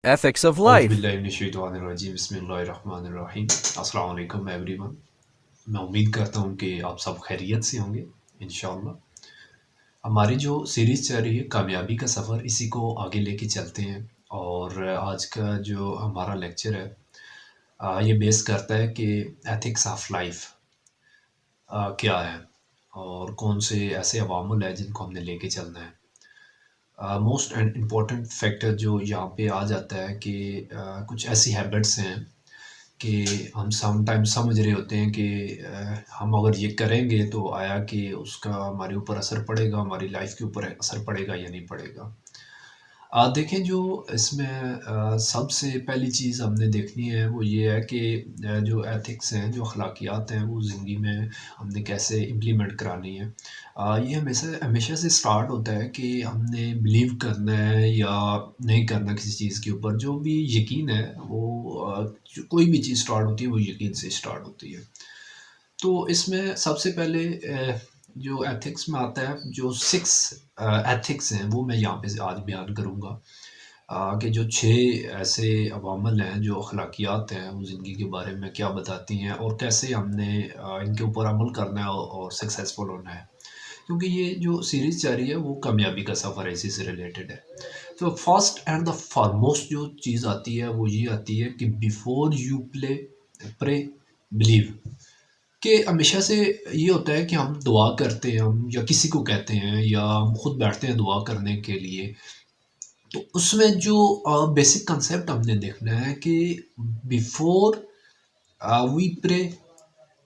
Ethics of life. औज़ुबिल्लाहिमिनश्शैतानिर्रजीम बिस्मिल्लाहिर्रहमानिर्रहीम। अस्सलाम वालेकुम एवरीवन। मैं उम्मीद करता हूँ कि आप सब खैरियत से होंगे इंशाअल्लाह। हमारी जो सीरीज़ चल रही है कामयाबी का सफ़र, इसी को आगे लेके चलते हैं। और आज का जो हमारा लेक्चर है ये बेस करता है कि एथिक्स ऑफ लाइफ क्या है और कौन से ऐसे अवामुल हैं जिनको हमने लेके चलना है। मोस्ट एंड इम्पॉर्टेंट फैक्टर जो यहाँ पे आ जाता है कि कुछ ऐसी हैबिट्स हैं कि हम समटाइम्स समझ रहे होते हैं कि हम अगर ये करेंगे तो आया कि उसका हमारे ऊपर असर पड़ेगा, हमारी लाइफ के ऊपर असर पड़ेगा या नहीं पड़ेगा। देखें जो इसमें सबसे पहली चीज़ हमने देखनी है वो ये है कि जो एथिक्स हैं, जो अखलाकियात हैं, वो ज़िंदगी में हमने कैसे इम्प्लीमेंट करानी है। ये हमेशा हमेशा से स्टार्ट होता है कि हमने बिलीव करना है या नहीं करना किसी चीज़ के ऊपर। जो भी यकीन है वो जो कोई भी चीज़ स्टार्ट होती है वो यकीन से स्टार्ट होती है। तो इसमें सबसे पहले जो एथिक्स में आता है, जो 6 एथिक्स हैं वो मैं यहाँ पे आज बयान करूँगा। कि जो 6 ऐसे अवामल हैं, जो अखलाकियात हैं, वो ज़िंदगी के बारे में क्या बताती हैं और कैसे हमने इनके ऊपर अमल करना है और सक्सेसफुल होना है। क्योंकि ये जो सीरीज़ चल रही है वो कामयाबी का सफ़र है, इसी से रिलेटेड है। तो फर्स्ट एंड द फॉरमोस्ट जो चीज़ आती है वो ये आती है कि बिफोर यू प्रे बिलीव। कि हमेशा से ये होता है कि हम दुआ करते हैं, हम या किसी को कहते हैं या हम खुद बैठते हैं दुआ करने के लिए। तो उसमें जो बेसिक कंसेप्ट हमने देखना है कि before we pray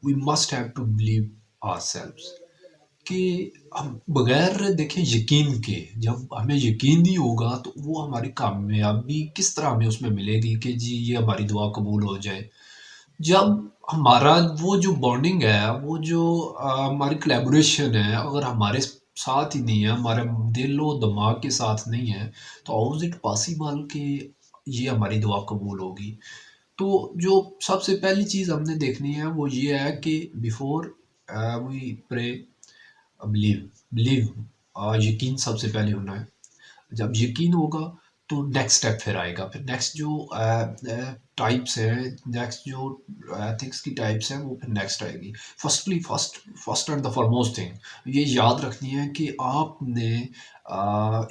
we must have to believe ourselves. कि हम बगैर देखें यकीन के, जब हमें यकीन नहीं होगा तो वो हमारी कामयाबी किस तरह हमें उसमें मिलेगी कि जी ये हमारी दुआ कबूल हो जाए। जब हमारा वो जो बॉन्डिंग है, वो जो हमारी कोलैबोरेशन है, अगर हमारे साथ ही नहीं है, हमारे दिल-ओ-दिमाग के साथ नहीं है, तो हाउ इज़ इट पॉसिबल कि ये हमारी दुआ कबूल होगी? तो जो सबसे पहली चीज़ हमने देखनी है वो ये है कि before we pray believe believe यकीन सबसे पहले होना है। जब यकीन होगा तो नेक्स्ट स्टेप फिर आएगा। फिर नेक्स्ट जो टाइप्स हैं, नेक्स्ट जो एथिक्स की टाइप्स हैं वो फिर नेक्स्ट आएगी। First and the foremost thing ये याद रखनी है कि आपने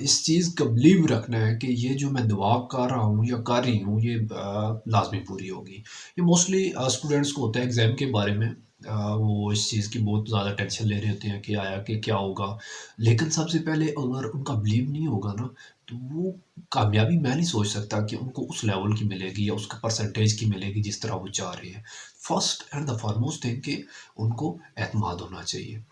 इस चीज़ का बिलीव रखना है कि ये जो मैं दुआ कर रहा हूँ या कर रही हूँ ये लाजमी पूरी होगी। ये मोस्टली स्टूडेंट्स को होता है एग्ज़ाम के बारे में। वो इस चीज़ की बहुत ज़्यादा टेंशन ले रहे होते हैं कि आया कि क्या होगा। लेकिन सबसे पहले अगर उनका बिलीव नहीं होगा ना, तो वो कामयाबी मैं नहीं सोच सकता कि उनको उस लेवल की मिलेगी या उसका परसेंटेज की मिलेगी जिस तरह वो चाह रहे हैं। First and the foremost thing कि उनको एतमाद होना चाहिए।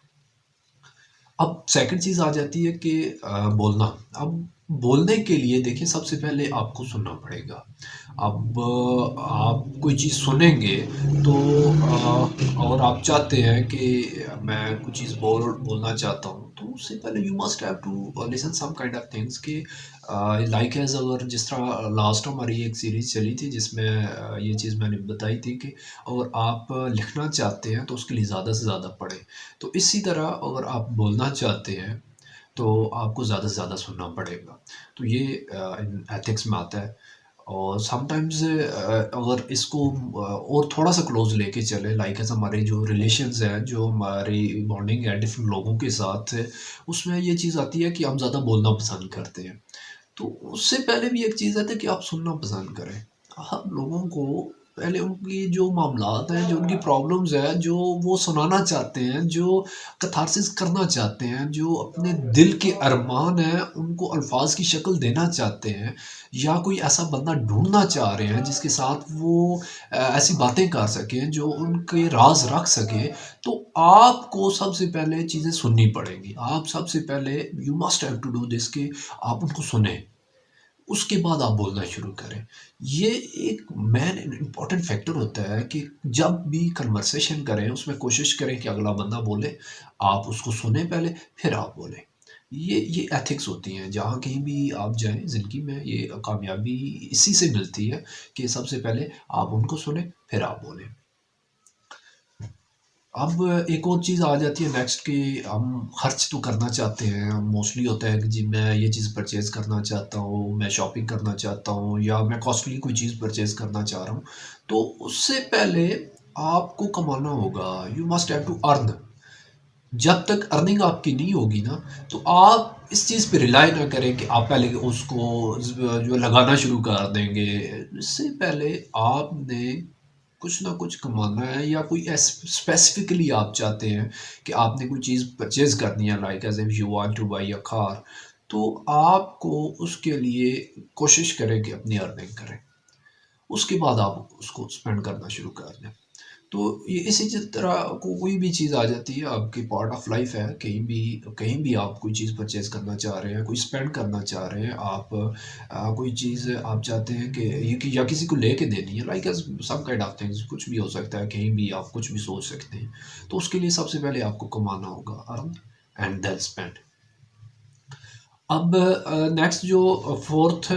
अब सेकंड चीज़ आ जाती है कि बोलना। अब बोलने के लिए देखिए सबसे पहले आपको सुनना पड़ेगा। अब आप कोई चीज़ सुनेंगे तो और आप चाहते हैं कि मैं कुछ चीज़ बोलना चाहता हूँ, तो उससे पहले you must have to listen some kind of things कि लाइक एज़ अगर जिस तरह लास्ट हमारी एक सीरीज़ चली थी जिसमें ये चीज़ मैंने बताई थी कि अगर आप लिखना चाहते हैं तो उसके लिए ज़्यादा से ज़्यादा पढ़ें। तो इसी तरह अगर आप बोलना चाहते हैं तो आपको ज़्यादा से ज़्यादा सुनना पड़ेगा। तो ये इन एथिक्स में आता है। और समटाइम्स अगर इसको और थोड़ा-सा क्लोज़ लेके चलें, लाइक एज़ हमारे जो रिलेशंस हैं, जो हमारी बॉन्डिंग है डिफरेंट लोगों के साथ, उसमें ये चीज़ आती है कि हम ज़्यादा बोलना पसंद करते हैं। तो उससे पहले भी एक चीज़ आती है कि आप सुनना पसंद करें। आप लोगों को पहले उनकी जो मामलात हैं, जो उनकी प्रॉब्लम्स हैं, जो वो सुनाना चाहते हैं, जो कैथारसिस करना चाहते हैं, जो अपने दिल के अरमान हैं, उनको अल्फ़ाज़ की शक्ल देना चाहते हैं, या कोई ऐसा बंदा ढूँढना चाह रहे हैं जिसके साथ वो ऐसी बातें कर सकें, जो उनके राज़ रख सके, तो आपको सबसे पहले चीज़ें सुननी पड़ेंगी। आप सबसे पहले you must have to do this कि आप उनको सुनें, उसके बाद आप बोलना शुरू करें। ये एक मेन इम्पॉर्टेंट फैक्टर होता है कि जब भी कन्वर्सेशन करें, उसमें कोशिश करें कि अगला बंदा बोले, आप उसको सुनें पहले, फिर आप बोलें। ये एथिक्स होती हैं, जहाँ कहीं भी आप जाएँ ज़िंदगी में, ये कामयाबी इसी से मिलती है कि सबसे पहले आप उनको सुनें, फिर आप बोलें। अब एक और चीज़ आ जाती है नेक्स्ट कि हम खर्च तो करना चाहते हैं। मोस्टली होता है कि जी मैं ये चीज़ परचेज़ करना चाहता हूँ, मैं शॉपिंग करना चाहता हूँ या मैं कॉस्टली कोई चीज़ परचेज़ करना चाह रहा हूँ। तो उससे पहले आपको कमाना होगा, you must have to earn. जब तक अर्निंग आपकी नहीं होगी ना, तो आप इस चीज़ पे रिलाय ना करें कि आप पहले उसको जो लगाना शुरू कर देंगे। इससे पहले आपने कुछ ना कुछ कमाना है या कोई स्पेसिफिकली आप चाहते हैं कि आपने कोई चीज़ परचेज करनी है, like as if you want to buy a car, तो आपको उसके लिए कोशिश करें कि अपनी अर्निंग करें। उसके बाद आप उसको स्पेंड करना शुरू कर दें। तो ये इसी तरह कोई भी चीज़ आ जाती है, आपकी पार्ट ऑफ लाइफ है। कहीं भी आप कोई चीज़ परचेज करना चाह रहे हैं, कोई स्पेंड करना चाह रहे हैं, आप कोई चीज़ आप चाहते हैं कि या किसी को लेके देनी है, like as some kind of things, कुछ भी हो सकता है, कहीं भी आप कुछ भी सोच सकते हैं। तो उसके लिए सबसे पहले आपको कमाना होगा, अर्न एंड देन स्पेंड। अब नेक्स्ट जो फोर्थ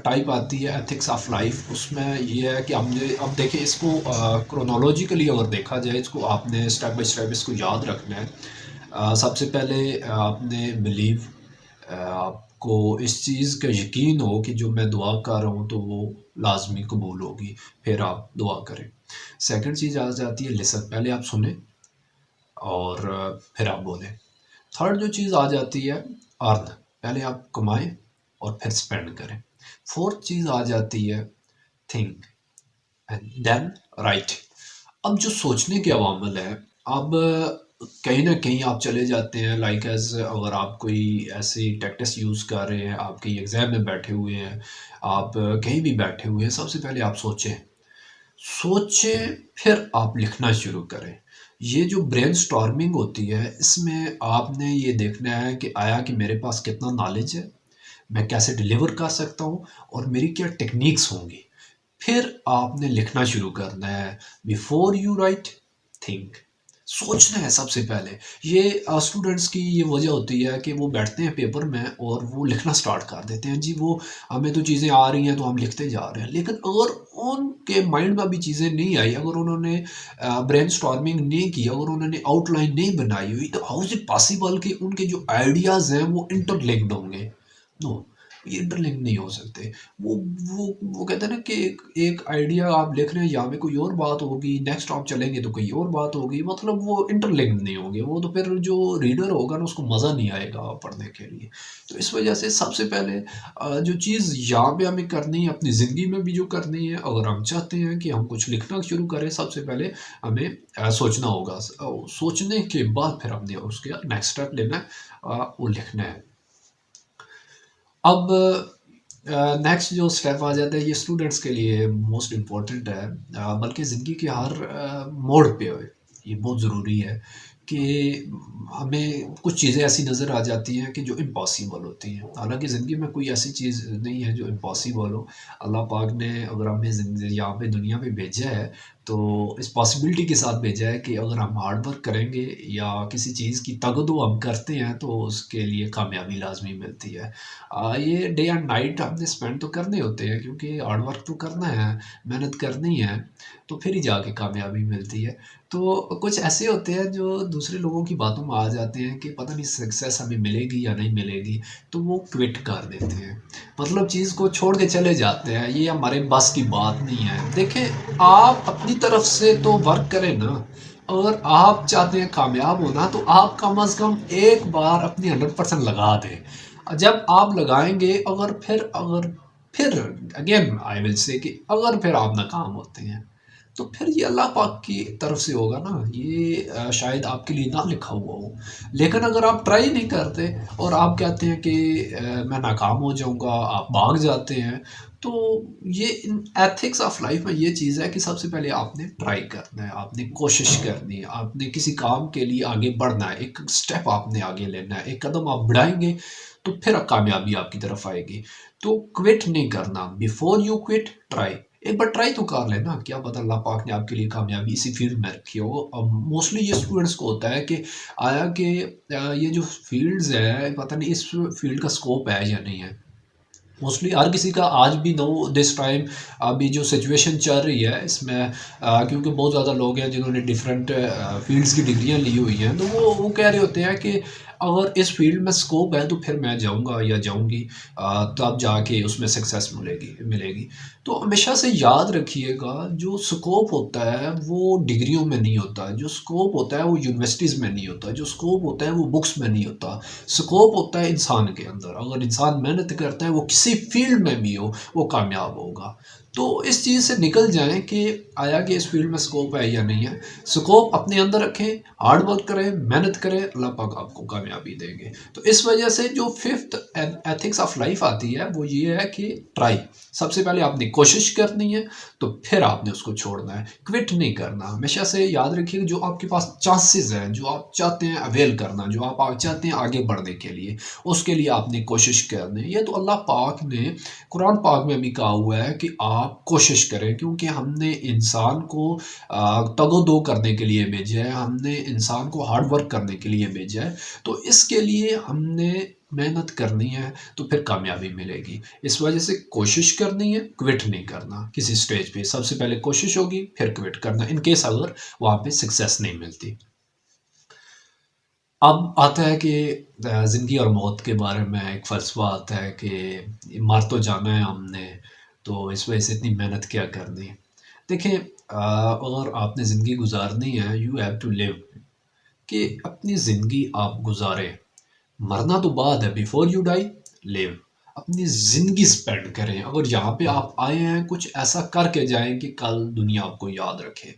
टाइप आती है एथिक्स ऑफ लाइफ, उसमें ये है कि हमने अब देखिए इसको क्रोनोलॉजिकली अगर देखा जाए, इसको आपने स्टेप बाय स्टेप इसको याद रखना है। सबसे पहले आपने बिलीव, आपको इस चीज़ का यकीन हो कि जो मैं दुआ कर रहा हूँ तो वो लाजमी कबूल होगी, फिर आप दुआ करें। सेकंड चीज़ आ जाती है लिसन, पहले आप सुने और फिर आप बोलें। थर्ड जो चीज़ आ जाती है अर्न, पहले आप कमाएं और फिर स्पेंड करें। फोर्थ चीज़ आ जाती है थिंक एंड देन राइट। अब जो सोचने के अवामल है, अब कहीं ना कहीं आप चले जाते हैं, लाइक एज अगर आप कोई ऐसी टैक्टिस यूज़ कर रहे हैं, आप कहीं एग्ज़ाम में बैठे हुए हैं, आप कहीं भी बैठे हुए हैं, सबसे पहले आप सोचें। सोचें फिर आप लिखना शुरू करें। ये जो ब्रेन स्टॉर्मिंग होती है, इसमें आपने ये देखना है कि आया कि मेरे पास कितना नॉलेज है, मैं कैसे डिलीवर कर सकता हूँ और मेरी क्या टेक्निक्स होंगी। फिर आपने लिखना शुरू करना है। Before you right, think. सोचना है सबसे पहले। ये स्टूडेंट्स की ये वजह होती है कि वो बैठते हैं पेपर में और वो लिखना स्टार्ट कर देते हैं। जी वो हमें तो चीज़ें आ रही हैं तो हम लिखते जा रहे हैं, लेकिन अगर उनके माइंड में भी चीज़ें नहीं आई, अगर उन्होंने ब्रेन स्टॉर्मिंग नहीं की, अगर उन्होंने आउटलाइन नहीं बनाई हुई, तो हाउ इज इट पॉसिबल कि उनके जो आइडियाज़ हैं वो इंटरलिंक्ड होंगे? नो, ये इंटरलिंक नहीं हो सकते। वो वो कहते हैं ना कि एक आइडिया आप लिख रहे हैं, यहाँ पे कोई और बात होगी, नेक्स्ट आप चलेंगे तो कोई और बात होगी, मतलब वो इंटरलिंक नहीं होंगे। वो तो फिर जो रीडर होगा ना, उसको मज़ा नहीं आएगा पढ़ने के लिए। तो इस वजह से सबसे पहले जो चीज़ यहाँ पे हमें करनी है, अपनी ज़िंदगी में भी जो करनी है, अगर हम चाहते हैं कि हम कुछ लिखना शुरू करें, सबसे पहले हमें सोचना होगा। सोचने के बाद फिर हमने उसके नेक्स्ट स्टेप लेना है, वो लिखना है। अब नेक्स्ट जो स्टेप आ जाता है, ये स्टूडेंट्स के लिए मोस्ट इम्पोर्टेंट है, बल्कि ज़िंदगी के हर मोड़ पे ये बहुत ज़रूरी है कि हमें कुछ चीज़ें ऐसी नज़र आ जाती हैं कि जो इम्पॉसिबल होती हैं। हालांकि ज़िंदगी में कोई ऐसी चीज़ नहीं है जो इम्पॉसिबल हो। अल्लाह पाक ने अगर हमें यहाँ पे दुनिया पे भेजा है, तो इस पॉसिबिलिटी के साथ भेजा है कि अगर हम हार्ड वर्क करेंगे या किसी चीज़ की तगदो हम करते हैं, तो उसके लिए कामयाबी लाजमी मिलती है। ये डे एंड नाइट हमने स्पेंड तो करने होते हैं, क्योंकि हार्ड वर्क तो करना है, मेहनत करनी है, तो फिर ही जाके कामयाबी मिलती है। तो कुछ ऐसे होते हैं जो दूसरे लोगों की बातों में आ जाते हैं कि पता नहीं सक्सेस हमें मिलेगी या नहीं मिलेगी, तो वो क्विट कर देते हैं, मतलब चीज़ को छोड़ के चले जाते हैं। ये हमारे बस की बात नहीं है। देखें, आप अपनी तरफ से तो वर्क करें ना। अगर आप चाहते हैं कामयाब होना, तो आप कम अज़ कम एक बार अपनी 100% लगा दें। जब आप लगाएंगे, अगर फिर अगेन आई विल से कि अगर फिर आप नाकाम होते हैं, तो फिर ये अल्लाह पाक की तरफ से होगा ना, ये शायद आपके लिए ना लिखा हुआ हो। लेकिन अगर आप ट्राई नहीं करते और आप कहते हैं कि मैं नाकाम हो जाऊंगा, आप भाग जाते हैं, तो ये इन एथिक्स ऑफ लाइफ में ये चीज़ है कि सबसे पहले आपने ट्राई करना है, आपने कोशिश करनी है, आपने किसी काम के लिए आगे बढ़ना है, एक स्टेप आपने आगे लेना है, एक कदम आप बढ़ाएंगे तो फिर कामयाबी आपकी तरफ आएगी। तो क्विट नहीं करना। Before you quit, try. एक बार ट्राई तो कर लेना, क्या पता अल्लाह पाक ने आपके लिए कामयाबी इसी फील्ड में रखी हो। अब मोस्टली ये स्टूडेंट्स को होता है कि आया कि ये जो फील्ड्स है, पता नहीं इस फील्ड का स्कोप है या नहीं है। موسٹلی ہر کسی کا آج بھی نو دس ٹائم ابھی جو سچویشن چل رہی ہے اس میں کیونکہ بہت زیادہ لوگ ہیں جنہوں نے ڈفرینٹ فیلڈس کی ڈگریاں لی ہوئی ہیں، تو وہ کہہ رہے ہوتے ہیں کہ اگر اس فیلڈ میں اسکوپ ہے تو پھر میں جاؤں گا یا جاؤں گی، تب جا کے اس میں سکسیس ملے گی۔ تو ہمیشہ سے یاد رکھیے گا، جو اسکوپ ہوتا ہے وہ ڈگریوں میں نہیں ہوتا، جو اسکوپ ہوتا ہے وہ یونیورسٹیز میں نہیں ہوتا، جو اسکوپ ہوتا ہے وہ بکس میں نہیں ہوتا، اسکوپ ہوتا ہے انسان کے اندر۔ اگر انسان محنت کرتا ہے وہ کسی فیلڈ میں بھی ہو وہ کامیاب ہوگا۔ تو اس چیز سے نکل جائیں کہ آیا کہ اس فیلڈ میں اسکوپ ہے یا نہیں ہے، اسکوپ اپنے اندر رکھیں، ہارڈ ورک کریں، محنت کریں، اللہ پاک آپ کو کامیابی دیں گے۔ تو اس وجہ سے جو ففتھ ایتھکس آف لائف آتی ہے وہ یہ ہے کہ ٹرائی، سب سے پہلے آپ نے کوشش کرنی ہے، تو پھر آپ نے اس کو چھوڑنا ہے، کوئٹ نہیں کرنا۔ ہمیشہ سے یاد رکھیے کہ جو آپ کے پاس چانسز ہیں، جو آپ چاہتے ہیں اویل کرنا، جو آپ چاہتے ہیں آگے بڑھنے کے لیے، اس کے لیے آپ نے کوشش کرنی ہے۔ یہ تو اللہ پاک نے قرآن پاک میں بھی کہا ہوا ہے کہ آپ کوشش کریں، کیونکہ ہم نے انسان کو تگ و دو کرنے کے لیے بھیجا ہے، ہم نے انسان کو ہارڈ ورک کرنے کے لیے بھیجا ہے، تو اس کے لیے ہم نے محنت کرنی ہے تو پھر کامیابی ملے گی۔ اس وجہ سے کوشش کرنی ہے، کوئٹ نہیں کرنا کسی سٹیج پہ۔ سب سے پہلے کوشش ہوگی پھر کوئٹ کرنا ان کیس اگر وہاں پہ سکسیس نہیں ملتی۔ اب آتا ہے کہ زندگی اور موت کے بارے میں ایک فلسفہ آتا ہے کہ مر تو جانا ہے ہم نے، تو اس وجہ سے اتنی محنت کیا کرنی۔ دیکھیں، اگر آپ نے زندگی گزارنی ہے، یو ہیو ٹو لیو، کہ اپنی زندگی آپ گزاریں۔ مرنا تو بعد ہے، بیفور یو ڈائی لیو، اپنی زندگی سپینڈ کریں۔ اگر یہاں پہ آپ آئے ہیں کچھ ایسا کر کے جائیں کہ کل دنیا آپ کو یاد رکھے۔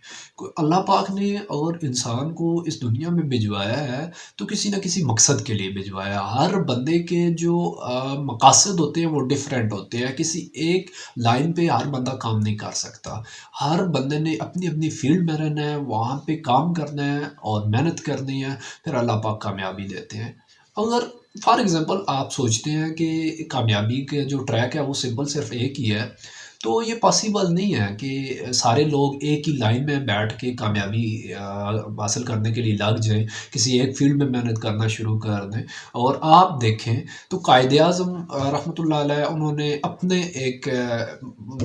اللہ پاک نے اگر انسان کو اس دنیا میں بھجوایا ہے تو کسی نہ کسی مقصد کے لیے بھجوایا ہے۔ ہر بندے کے جو مقاصد ہوتے ہیں وہ ڈیفرنٹ ہوتے ہیں، کسی ایک لائن پہ ہر بندہ کام نہیں کر سکتا۔ ہر بندے نے اپنی اپنی فیلڈ میں رہنا ہے، وہاں پہ کام کرنا ہے اور محنت کرنی ہے، پھر اللہ پاک کامیابی دیتے ہیں۔ اگر فار ایگزامپل آپ سوچتے ہیں کہ کامیابی کے جو ٹریک ہے وہ سمپل صرف ایک ہی ہے، تو یہ پاسیبل نہیں ہے کہ سارے لوگ ایک ہی لائن میں بیٹھ کے کامیابی حاصل کرنے کے لیے لگ جائیں، کسی ایک فیلڈ میں محنت کرنا شروع کر دیں۔ اور آپ دیکھیں تو قائد اعظم رحمۃ اللہ علیہ، انہوں نے اپنے ایک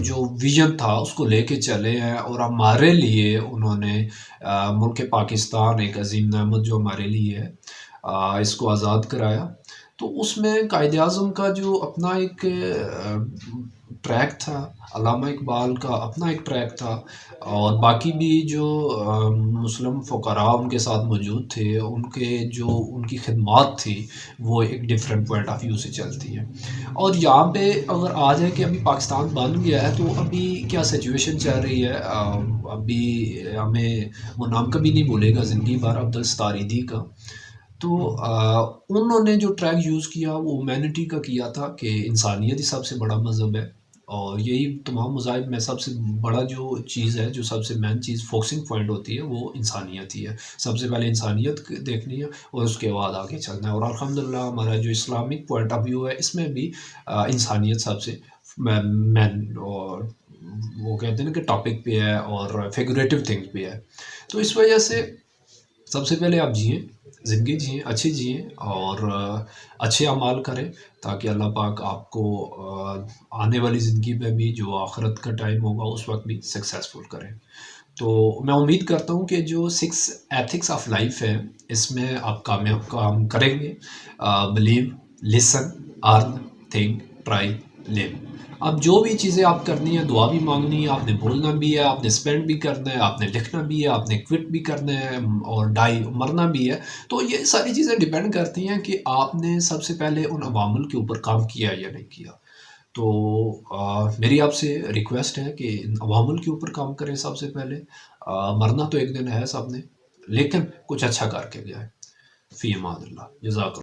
جو ویژن تھا اس کو لے کے چلے ہیں، اور ہمارے لیے انہوں نے ملک پاکستان ایک عظیم نعمت جو ہمارے لیے ہے، اس کو آزاد کرایا۔ تو اس میں قائد اعظم کا جو اپنا ایک ٹریک تھا، علامہ اقبال کا اپنا ایک ٹریک تھا، اور باقی بھی جو مسلم فقراء ان کے ساتھ موجود تھے، ان کے جو ان کی خدمات تھی وہ ایک ڈفرینٹ پوائنٹ آف ویو سے چلتی ہے۔ اور یہاں پہ اگر آ جائے کہ ابھی پاکستان بن گیا ہے تو ابھی کیا سچویشن چل رہی ہے، ابھی ہمیں وہ نام کبھی نہیں بھولے گا زندگی بھر، عبدالستاریدی کا۔ تو انہوں نے جو ٹریک یوز کیا وہ ہیومینٹی کا کیا تھا، کہ انسانیت ہی سب سے بڑا مذہب ہے، اور یہی تمام مذاہب میں سب سے بڑا جو چیز ہے، جو سب سے مین چیز فوکسنگ پوائنٹ ہوتی ہے وہ انسانیت ہی ہے۔ سب سے پہلے انسانیت دیکھنی ہے اور اس کے بعد آگے چلنا ہے۔ اور الحمدللہ ہمارا جو اسلامک پوائنٹ آف ویو ہے اس میں بھی انسانیت سب سے مین، اور وہ کہتے ہیں نا کہ ٹاپک پہ ہے اور فیگوریٹو تھنگس پہ ہے۔ تو اس وجہ سے سب سے پہلے آپ جئیں، زندگی جئیں، اچھی جئیں، اور اچھے اعمال کریں، تاکہ اللہ پاک آپ کو آنے والی زندگی میں بھی جو آخرت کا ٹائم ہوگا اس وقت بھی سکسیزفل کریں۔ تو میں امید کرتا ہوں کہ جو 6 ایتھکس آف لائف ہے اس میں آپ کامیاب کام کریں گے۔ بلیو، لسن، ارن، تھنک، ٹرائی، لیو۔ اب جو بھی چیزیں آپ کرنی ہے، دعا بھی مانگنی ہے، آپ نے بولنا بھی ہے، آپ نے اسپینڈ بھی کرنا ہے، آپ نے لکھنا بھی ہے، آپ نے کوئٹ بھی کرنا ہے، اور ڈائی مرنا بھی ہے۔ تو یہ ساری چیزیں ڈیپینڈ کرتی ہیں کہ آپ نے سب سے پہلے ان عوامل کے اوپر کام کیا یا نہیں کیا۔ تو میری آپ سے ریکویسٹ ہے کہ ان عوامل کے اوپر کام کریں سب سے پہلے۔ مرنا تو ایک دن ہے سب نے، لیکن کچھ اچھا کر کے جائے۔ فی امان اللہ، جزاک اللہ۔